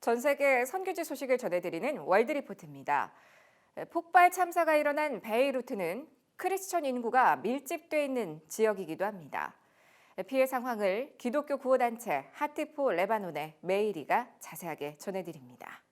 전 세계 선교지 소식을 전해드리는 월드리포트입니다. 폭발 참사가 일어난 베이루트는 크리스천 인구가 밀집돼 있는 지역이기도 합니다. 피해 상황을 기독교 구호단체 하트 포 레바논의 메이리가 자세하게 전해드립니다.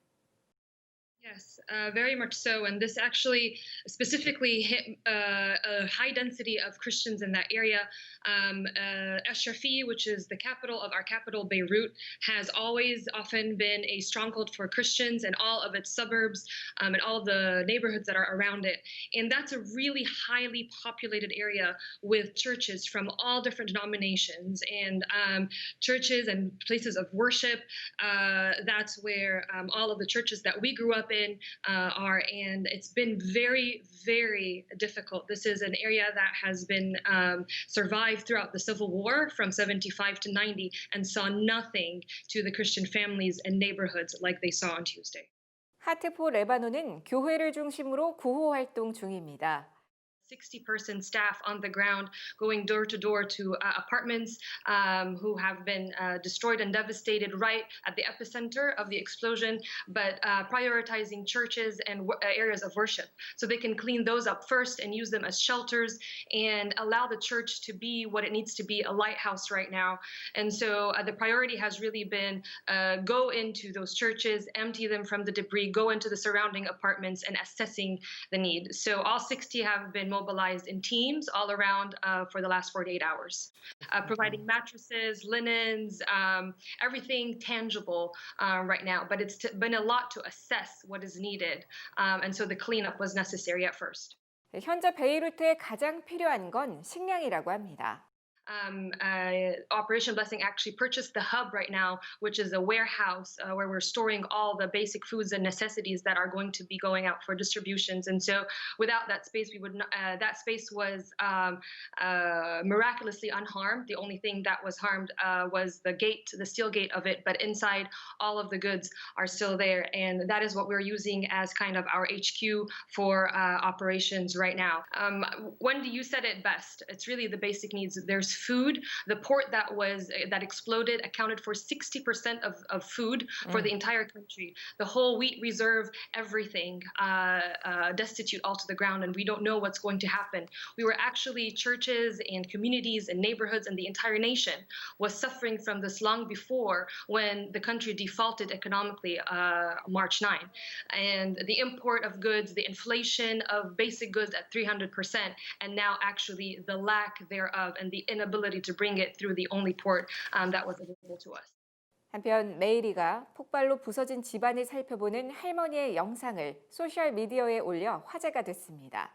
Yes, very much so. And this actually specifically hit a high density of Christians in that area. Ashrafi, which is the capital of our capital, Beirut, has always often been a stronghold for Christians and all of its suburbs and all the neighborhoods that are around it. And that's a really highly populated area with churches from all different denominations and churches and places of worship. That's where all of the churches that we grew up in are, and it's been very, very difficult. This is an area that has been survived throughout the Civil War from 75 to 90 and saw nothing to the Christian families and neighborhoods like they saw on Tuesday. 하트 포 레바논은 교회를 중심으로 구호 활동 중입니다. 60-person staff on the ground going door to door to apartments who have been destroyed and devastated right at the epicenter of the explosion, but prioritizing churches and areas of worship so they can clean those up first and use them as shelters and allow the church to be what it needs to be, a lighthouse right now. And so the priority has really been go into those churches, empty them from the debris, go into the surrounding apartments and assessing the need. So all 60 have been mobilized in teams all around for the last 48 hours, providing mattresses, linens, everything tangible right now. But it's been a lot to assess what is needed. And so the cleanup was necessary at first. 현재 베이루트에 가장 필요한 건 식량이라고 합니다. Operation Blessing actually purchased the hub right now, which is a warehouse where we're storing all the basic foods and necessities that are going to be going out for distributions. And so, without that space, we would not, that space was miraculously unharmed. The only thing that was harmed was the gate, the steel gate of it. But inside, all of the goods are still there, and that is what we're using as kind of our HQ for operations right now. Wendy, you said it best. It's really the basic needs. There's food. The port that exploded accounted for 60% of food for the entire country. The whole wheat reserve, everything destitute all to the ground, and we don't know what's going to happen. We were actually churches and communities and neighborhoods and the entire nation was suffering from this long before when the country defaulted economically March 9. And the import of goods, the inflation of basic goods at 300%, and now actually the lack thereof and the inability to bring it through the only port that was available to us. 한편 메이리가 폭발로 부서진 집안을 살펴보는 할머니의 영상을 소셜 미디어에 올려 화제가 됐습니다.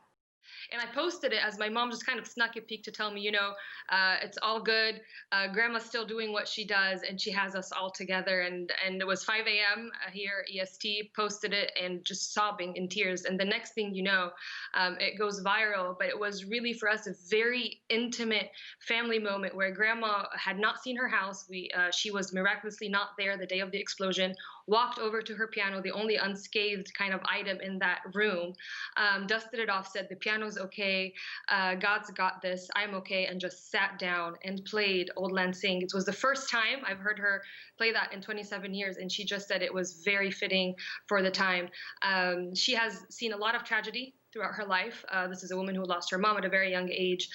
And I posted it as my mom just kind of snuck a peek to tell me, it's all good. Grandma's still doing what she does, and she has us all together. And it was 5 a.m. Here, EST, posted it and just sobbing in tears. And the next thing you know, it goes viral. But it was really for us a very intimate family moment where Grandma had not seen her house. She was miraculously not there the day of the explosion. Walked over to her piano, the only unscathed kind of item in that room, dusted it off, said, "The piano's okay, God's got this, I'm okay," and just sat down and played Old Land Sing. It was the first time I've heard her play that in 27 years, and she just said it was very fitting for the time. She has seen a lot of tragedy throughout her life. This is a woman who lost her mom at a very young age,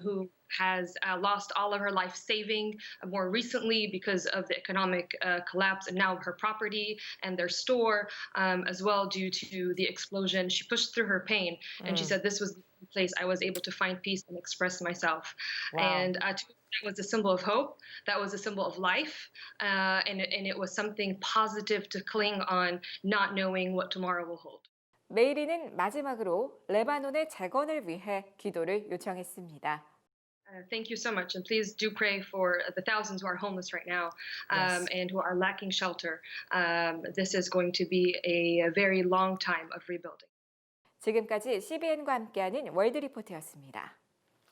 who has lost all of her life saving more recently because of the economic collapse, and now her property and their store as well due to the explosion. She pushed through her pain, and she said this was the place I was able to find peace and express myself. Wow. And that was a symbol of hope. That was a symbol of life, and it was something positive to cling on, not knowing what tomorrow will hold. 메이리는 마지막으로 레바논의 재건을 위해 기도를 요청했습니다. Thank you so much, and please do pray for the thousands who are homeless right now Yes. and who are lacking shelter. This is going to be a very long time of rebuilding. 지금까지 CBN과 함께하는 월드리포트였습니다.